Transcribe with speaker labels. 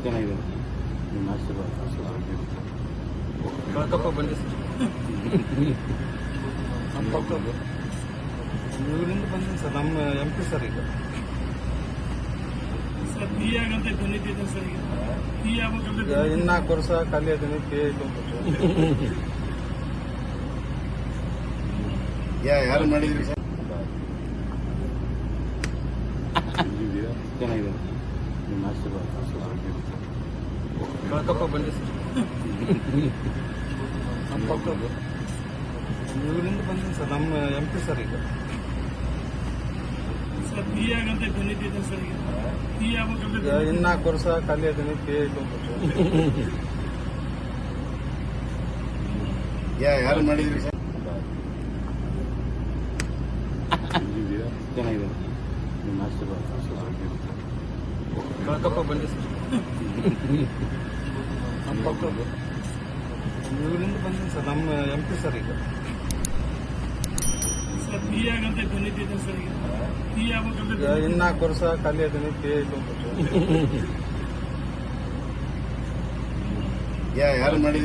Speaker 1: ಚೆನ್ನಾಗಿದೆ ನಿಮ್ಮ ಆಶೀರ್ವಾದ
Speaker 2: ಕಳ್ಕಪ್ಪ ಬಂದೆ ಸರ್ ನಮ್ಮ ಪಕ್ಕದ್ದು ಇವರಿಂದ ಬಂದಿನಿ ಸರ್ ನಮ್ಮ MP ಸರ್ ಈಗ
Speaker 3: ಸರ್ ಪಿ ಆಗಂತ ಬಂದಿದ್ದೆ ಸರ್ ಈಗ ಪಿ ಆಗ್ಬೇಕಂತ
Speaker 2: ಇನ್ನು 4 ವರ್ಷ ಖಾಲಿ ಅದೀನಿ ಪಿ ಆಯ್ತು
Speaker 1: ಯಾರು ಮಾಡಿದ್ರಿ ಸರ್ ಚೆನ್ನಾಗಿದೆ ನಿಮ್ಮ ಆಶೀರ್ವಾದ
Speaker 2: ಕಳ್ಕಪ್ಪ ಬಂದೆ ಸರ್ ನಮ್ಮ ಪಕ್ಕದ್ದು ಇವರಿಂದ ಬಂದಿನಿ ಸರ್ ನಮ್ಮ MP ಸರ್ ಈಗ
Speaker 3: ಸರ್ ಪಿ ಆಗಂತ ಬಂದಿದ್ದೆ ಸರ್ ಈಗ ಪಿ ಆಗ್ಬೇಕಂತ
Speaker 2: ಇನ್ನು 4 ವರ್ಷ ಖಾಲಿ ಅದೀನಿ ಪಿ ಆಯ್ತು
Speaker 1: ಯಾರು ಮಾಡಿದ್ರಿ ಸರ್ ಚೆನ್ನಾಗಿದೆ ನಿಮ್ಮ ಆಶೀರ್ವಾದ
Speaker 2: ಕಳ್ಕಪ್ಪ ಬಂದೆ ಸರ್ ನಮ್ಮ ಪಕ್ಕದ್ದು ಇವರಿಂದ ಬಂದಿನಿ ಸರ್ ನಮ್ಮ MP ಸರ್ ಈಗ
Speaker 3: ಸರ್ ಪಿ ಆಗಂತ ಬಂದಿದ್ದೆ ಸರ್ ಈಗ ಪಿ ಆಗ್ಬೇಕಂತ
Speaker 2: ಇನ್ನು 4 ವರ್ಷ ಖಾಲಿ ಅದೀನಿ ಪಿ ಆಯ್ತು
Speaker 1: ಯಾರು ಮಾಡಿದ್ರಿ